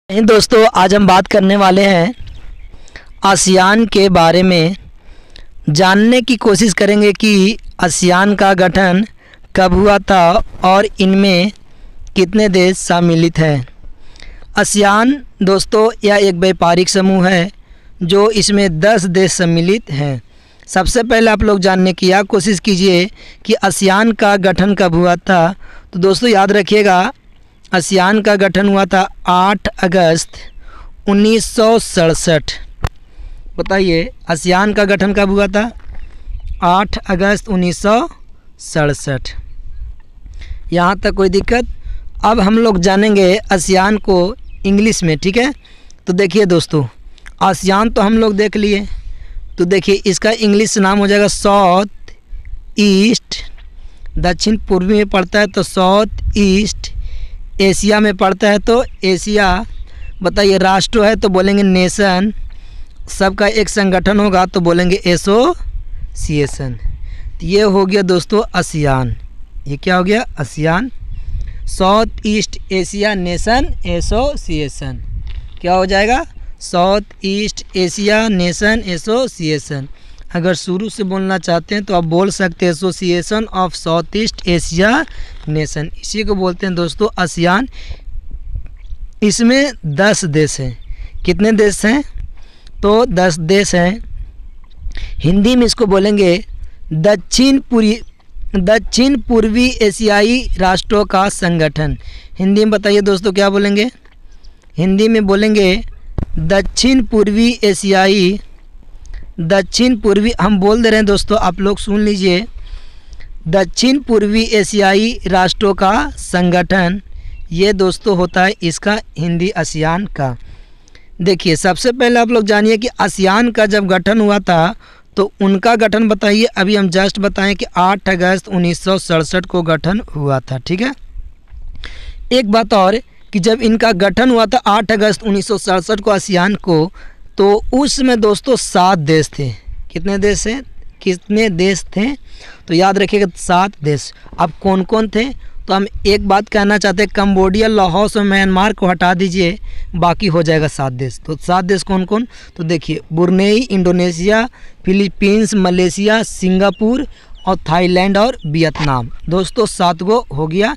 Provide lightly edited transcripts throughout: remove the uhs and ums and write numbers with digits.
दोस्तों, आज हम बात करने वाले हैं आसियान के बारे में। जानने की कोशिश करेंगे कि आसियान का गठन कब हुआ था और इनमें कितने देश सम्मिलित हैं। आसियान दोस्तों यह एक व्यापारिक समूह है जो इसमें 10 देश सम्मिलित हैं। सबसे पहले आप लोग जानने की यह कोशिश कीजिए कि आसियान का गठन कब हुआ था। तो दोस्तों याद रखिएगा, आसियान का गठन हुआ था 8 अगस्त 1967। बताइए आसियान का गठन कब हुआ था? 8 अगस्त 1967। यहाँ तक कोई दिक्कत? अब हम लोग जानेंगे आसियान को इंग्लिश में, ठीक है। तो देखिए दोस्तों, आसियान तो हम लोग देख लिए, तो देखिए इसका इंग्लिश नाम हो जाएगा साउथ ईस्ट। दक्षिण पूर्वी में पड़ता है तो साउथ ईस्ट। एशिया में पड़ता है तो एशिया। बताइए राष्ट्र है तो बोलेंगे नेशन। सबका एक संगठन होगा तो बोलेंगे एसोसिएशन। तो ये हो गया दोस्तों आसियान। ये क्या हो गया? ASEAN. South east Asia nation association. क्या हो जाएगा? South east Asia nation association. अगर शुरू से बोलना चाहते हैं तो आप बोल सकते हैं association of south east Asia nation. इसी को बोलते हैं दोस्तों आसियान। इसमें 10 देश हैं। कितने देश हैं? तो 10 देश हैं। हिंदी में इसको बोलेंगे दक्षिण पूर्वी एशियाई राष्ट्रों का संगठन। हिंदी में बताइए दोस्तों क्या बोलेंगे? हिंदी में बोलेंगे दक्षिण पूर्वी हम बोल दे रहे हैं दोस्तों, आप लोग सुन लीजिए। दक्षिण पूर्वी एशियाई राष्ट्रों का संगठन, ये दोस्तों होता है इसका हिंदी आसियान का। देखिए सबसे पहले आप लोग जानिए कि आसियान का जब गठन हुआ था तो उनका गठन बताइए। अभी हम जस्ट बताएं कि 8 अगस्त 1967 को गठन हुआ था, ठीक है। एक बात और कि जब इनका गठन हुआ था 8 अगस्त 1967 को आसियान को, तो उसमें दोस्तों 7 देश थे। कितने देश हैं? कितने देश थे? तो याद रखिएगा 7 देश। अब कौन कौन थे? तो हम एक बात कहना चाहते हैं, कंबोडिया, लाहौस और म्यांमार को हटा दीजिए, बाकी हो जाएगा 7 देश। तो 7 देश कौन कौन? तो देखिए Brunei, Indonesia, Philippines, Malaysia, Singapore और थाईलैंड और वियतनाम। दोस्तों 7 गो हो गया।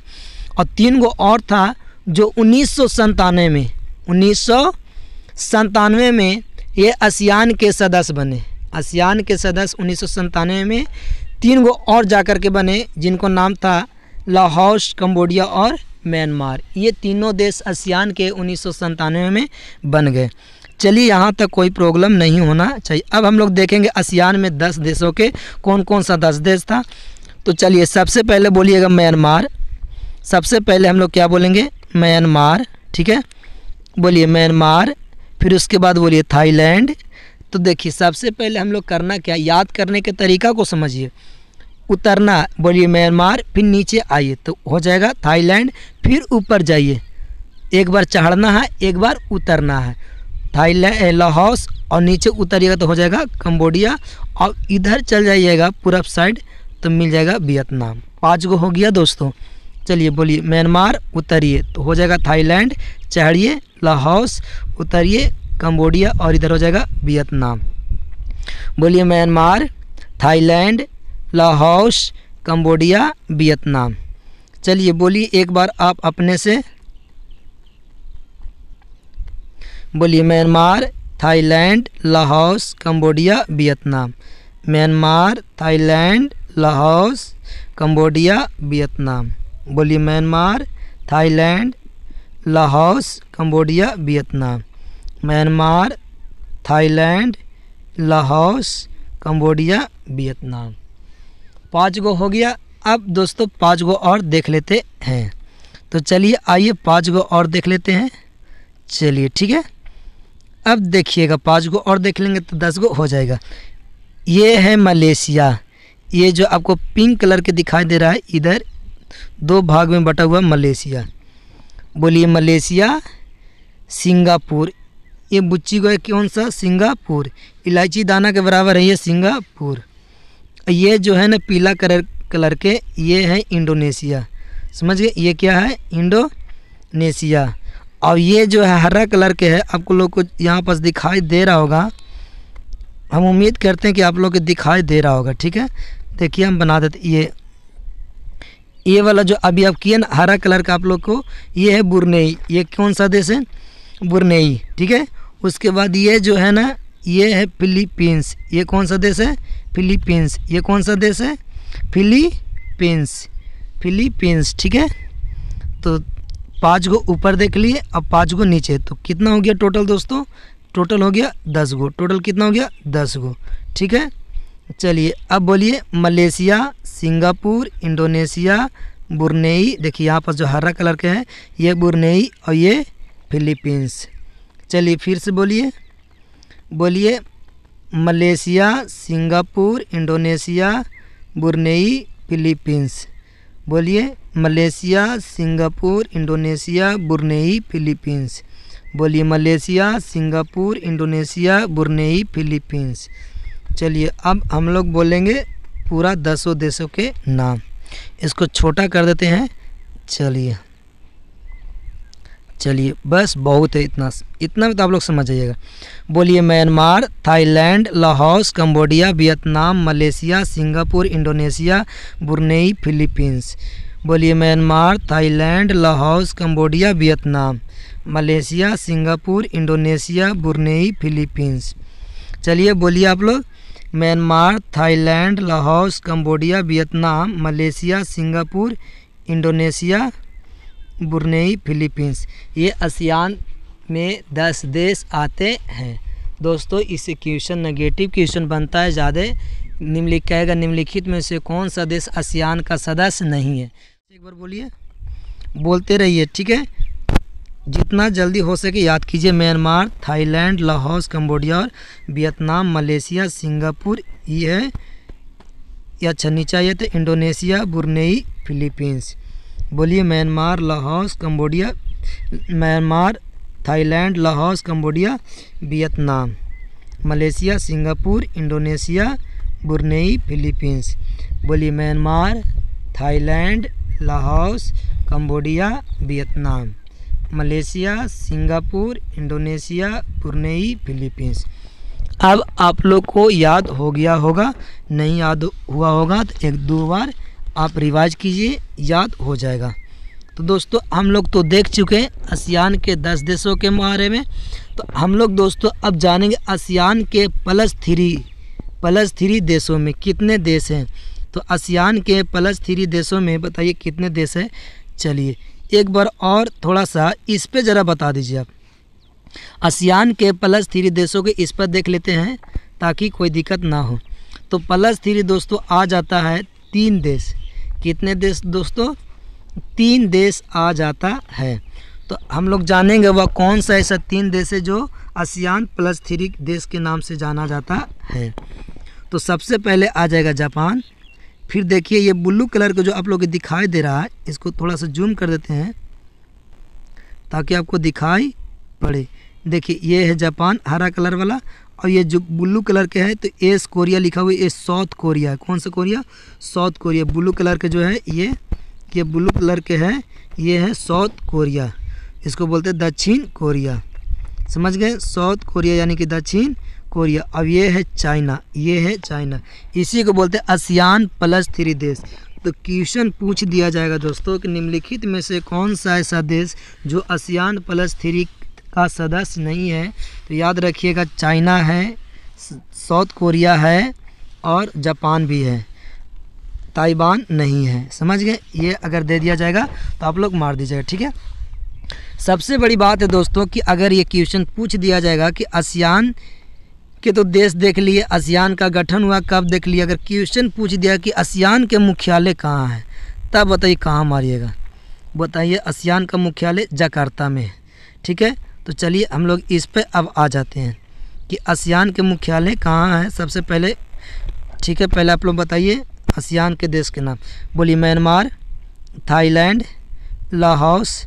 और 3 गो और था जो 1997 में ये आसियान के सदस्य बने। आसियान के सदस्य 1997 में 3 गो और जाकर के बने, जिनको नाम था लाहौस, कंबोडिया और म्यांमार। ये तीनों देश आसियान के 1997 में बन गए। चलिए यहाँ तक कोई प्रॉब्लम नहीं होना चाहिए। अब हम लोग देखेंगे आसियान में 10 देशों के कौन कौन सा 10 देश था। तो चलिए सबसे पहले बोलिएगा म्यांमार। सबसे पहले हम लोग क्या बोलेंगे? म्यांमार, ठीक है। बोलिए म्यांमार। फिर उसके बाद बोलिए थाईलैंड। तो देखिए सबसे पहले हम लोग करना क्या, याद करने के तरीका को समझिए। उतरना, बोलिए म्यांमार, फिर नीचे आइए तो हो जाएगा थाईलैंड। फिर ऊपर जाइए, एक बार चढ़ना है एक बार उतरना है। थाईलैंड, लाहौस और नीचे उतरिएगा तो हो जाएगा कंबोडिया। और इधर चल जाइएगा पूरब साइड तो मिल जाएगा वियतनाम। 5 गो हो गया दोस्तों। चलिए बोलिए म्यांमार, उतरिए तो हो जाएगा थाईलैंड, चढ़िए लाहौस, उतरिए कंबोडिया और इधर हो जाएगा वियतनाम। बोलिए Myanmar, Thailand, Laos, Cambodia, Vietnam. चलिए बोलिए एक बार आप अपने से, बोलिए Myanmar, Thailand, Laos, Cambodia, Vietnam. Myanmar, Thailand, Laos, Cambodia, Vietnam. बोलिए Myanmar, Thailand, Laos, Cambodia, Vietnam. Myanmar, Thailand, Laos, Cambodia, Vietnam. 5 गो हो गया। अब दोस्तों 5 गो और देख लेते हैं। तो चलिए आइए 5 गो और देख लेते हैं। चलिए ठीक है। अब देखिएगा 5 गो और देख लेंगे तो 10 गो हो जाएगा। ये है मलेशिया। ये जो आपको पिंक कलर के दिखाई दे रहा है, इधर 2 भाग में बटा हुआ मलेशिया। बोलिए मलेशिया। सिंगापुर, ये बुच्ची को है कौन सा? सिंगापुर। इलायची दाना के बराबर है ये सिंगापुर। ये जो है ना पीला कलर के, ये है इंडोनेशिया। समझ गए? ये क्या है? इंडोनेशिया। और ये जो है हरा कलर के है, आपको लोग को यहाँ पर दिखाई दे रहा होगा, हम उम्मीद करते हैं कि आप लोग को दिखाई दे रहा होगा। ठीक है, देखिए हम बना देते, ये वाला जो अभी आप किए ना हरा कलर का, आप लोग को ये है बुरनेई। ये कौन सा देश है? बुरनेई। ठीक है, उसके बाद ये जो है ना ये है फिलीपींस। ये कौन सा देश है? फिलीपींस। ये कौन सा देश है? फिलीपींस। ठीक है, तो 5 गो ऊपर देख लिए, अब 5 गो नीचे, तो कितना हो गया टोटल दोस्तों? टोटल हो गया 10 गो। टोटल कितना हो गया? 10 गो। ठीक है, चलिए अब बोलिए मलेशिया, सिंगापुर, इंडोनेशिया, बुरनेई। देखिए यहाँ पर जो हरा कलर के हैं ये बुरनेई और ये फिलीपींस। चलिए फिर से बोलिए Malaysia, Singapore, Indonesia, Brunei, Philippines. बोलिए Malaysia, Singapore, Indonesia, Brunei, Philippines. बोलिए Malaysia, Singapore, Indonesia, Brunei, Philippines. चलिए अब हम लोग बोलेंगे पूरा 10 देशों के नाम। इसको छोटा कर देते हैं। चलिए बस बहुत है, इतना में तो आप लोग समझ जाइएगा। बोलिए Myanmar, Thailand, Laos, Cambodia, Vietnam, Malaysia, Singapore, Indonesia, Brunei, Philippines. बोलिए Myanmar, Thailand, Laos, Cambodia, Vietnam, Malaysia, Singapore, Indonesia, Brunei, Philippines. चलिए बोलिए आप लोग Myanmar, Thailand, Laos, Cambodia, Vietnam, Malaysia, Singapore, Indonesia, Brunei, Philippines. ये आसियान में 10 देश आते हैं दोस्तों। इससे क्वेश्चन नेगेटिव क्वेश्चन बनता है ज़्यादा। निम्नलिखित में से कौन सा देश आसियान का सदस्य नहीं है? एक बार बोलते रहिए। ठीक है, जितना जल्दी हो सके याद कीजिए। म्यांमार, थाईलैंड, लाहौस, कंबोडिया और वियतनाम, मलेशिया, सिंगापुर, ये है या अच्छा नीचा ये तो इंडोनेशिया, बुरनेई, फिलीपींस। बोलिए Myanmar, Thailand, Laos, Cambodia, Vietnam, Malaysia, Singapore, Indonesia, Brunei, Philippines. बोलिए Myanmar, Thailand, Laos, Cambodia, Vietnam, Malaysia, Singapore, Indonesia, Brunei, Philippines. अब आप लोग को याद हो गया होगा, नहीं याद हुआ होगा तो 1-2 बार आप रिवाइज कीजिए, याद हो जाएगा। तो दोस्तों हम लोग तो देख चुके हैं आसियान के 10 देशों के बारे में। तो हम लोग दोस्तों अब जानेंगे आसियान के +3 देशों में कितने देश हैं। तो आसियान के +3 देशों में बताइए कितने देश हैं। चलिए एक बार और थोड़ा सा इस पे ज़रा बता दीजिए आप। आसियान के +3 देशों के इस पर देख लेते हैं ताकि कोई दिक्कत ना हो। तो +3 दोस्तों आ जाता है 3 देश। कितने देश दोस्तों? 3 देश आ जाता है। तो हम लोग जानेंगे वह कौन सा ऐसा 3 देश है जो आसियान +3 देश के नाम से जाना जाता है। तो सबसे पहले आ जाएगा जापान। फिर देखिए ये ब्लू कलर का जो आप लोग को दिखाई दे रहा है, इसको थोड़ा सा जूम कर देते हैं ताकि आपको दिखाई पड़े। देखिए ये है जापान हरा कलर वाला, और ये जो ब्लू कलर के है तो एस कोरिया लिखा हुआ है, ये साउथ कोरिया है। कौन सा Korea? South Korea. Blue colour के जो है ये ब्लू कलर के है, ये है साउथ कोरिया। इसको बोलते हैं दक्षिण कोरिया। समझ गए? साउथ कोरिया यानी कि दक्षिण कोरिया। अब ये है चाइना, इसी को बोलते हैं आसियान +3 देश। तो क्वेश्चन पूछ दिया जाएगा दोस्तों कि निम्नलिखित में से कौन सा ऐसा देश जो आसियान +3 का सदस्य नहीं है। तो याद रखिएगा चाइना है, साउथ कोरिया है और जापान भी है, ताइवान नहीं है। समझ गए? ये अगर दे दिया जाएगा तो आप लोग मार दीजिएगा। ठीक है, सबसे बड़ी बात है दोस्तों कि अगर ये क्वेश्चन पूछ दिया जाएगा कि आसियान के तो देश देख लिए, आसियान का गठन हुआ कब देख लिए। अगर क्वेश्चन पूछ दिया कि आसियान के मुख्यालय कहाँ है, तब बताइए कहाँ मारिएगा। बताइए आसियान का मुख्यालय जकार्ता में है। ठीक है, तो चलिए हम लोग इस पे अब आ जाते हैं कि आसियान के मुख्यालय कहाँ है सबसे पहले। ठीक है, पहले आप लोग बताइए आसियान के देश के नाम। बोलिए Myanmar, Thailand, Laos,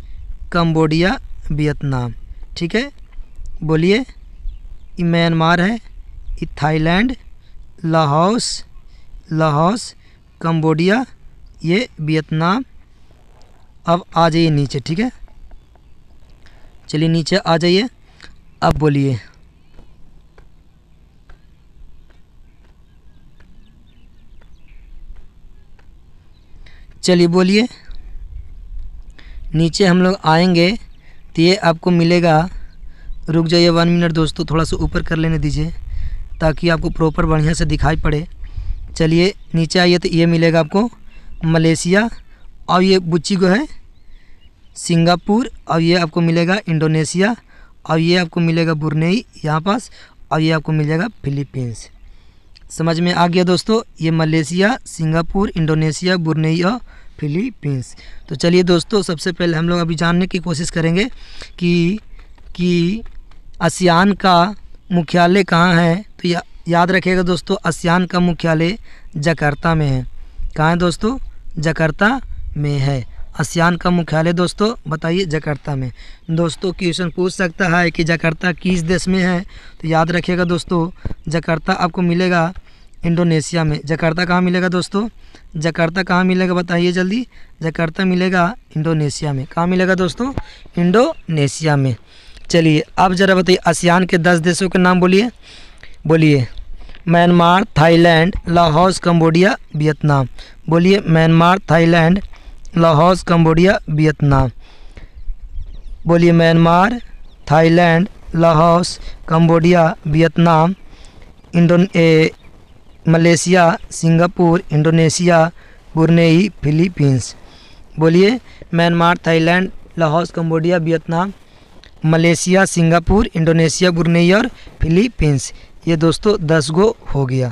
Cambodia, Vietnam. ठीक है, बोलिए ये म्यांमार है, ये थाईलैंड, लाहौस, कंबोडिया, ये वियतनाम। अब आ जाइए नीचे। ठीक है, चलिए नीचे आ जाइए, अब बोलिए। चलिए बोलिए। नीचे हम लोग आएंगे तो ये आपको मिलेगा, रुक जाइए 1 मिनट दोस्तों, थोड़ा सा ऊपर कर लेने दीजिए ताकि आपको प्रॉपर बढ़िया से दिखाई पड़े। चलिए नीचे आइए तो ये मिलेगा आपको मलेशिया, और ये बुच्ची को है सिंगापुर, और ये आपको मिलेगा इंडोनेशिया, और ये आपको मिलेगा ब्रुनेई यहाँ पास, और ये आपको मिलेगा फिलीपींस। समझ में आ गया दोस्तों, ये मलेशिया, सिंगापुर, इंडोनेशिया, ब्रुनेई और फिलीपींस। तो चलिए दोस्तों, सबसे पहले हम लोग अभी जानने की कोशिश करेंगे कि आसियान का मुख्यालय कहाँ है। तो याद रखिएगा दोस्तों, आसियान का मुख्यालय जकार्ता में है। कहाँ है दोस्तों? जकार्ता में है आसियान का मुख्यालय दोस्तों, बताइए जकार्ता में। दोस्तों क्वेश्चन पूछ सकता है कि जकार्ता किस देश में है, तो याद रखिएगा दोस्तों, जकार्ता आपको मिलेगा इंडोनेशिया में। जकार्ता कहाँ मिलेगा दोस्तों? जकार्ता कहाँ मिलेगा बताइए जल्दी। जकार्ता मिलेगा इंडोनेशिया में। कहाँ मिलेगा दोस्तों? इंडोनेशिया में। चलिए अब ज़रा बताइए आसियान के 10 देशों के नाम बोलिए। Myanmar, Thailand, Laos, Cambodia, Vietnam. बोलिए Myanmar, Thailand, Laos, Cambodia, Vietnam. बोलिए Myanmar, Thailand, Laos, Cambodia, Vietnam, Malaysia, Singapore, Indonesia, Brunei, Philippines. बोलिए Myanmar, Thailand, Laos, Cambodia, Vietnam, Malaysia, Singapore, Indonesia, Brunei और फिलीपींस। ये दोस्तों 10 गो हो गया।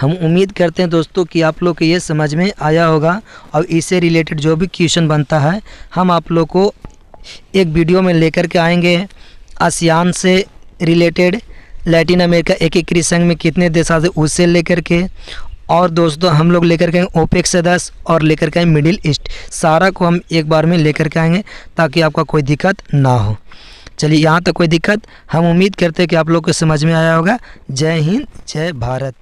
हम उम्मीद करते हैं दोस्तों कि आप लोग को ये समझ में आया होगा, और इससे रिलेटेड जो भी क्वेश्चन बनता है हम आप लोग को एक वीडियो में लेकर के आएंगे। आसियान से रिलेटेड लैटिन अमेरिका एकीकृत संघ में कितने देश आते उससे लेकर के, और दोस्तों हम लोग लेकर के ओपेक सदस्य और लेकर के मिडिल ईस्ट, सारा को हम एक बार में लेकर के आएंगे ताकि आपका कोई दिक्कत ना हो। चलिए यहाँ तक कोई दिक्कत, हम उम्मीद करते हैं कि आप लोग को समझ में आया होगा। जय हिंद, जय भारत।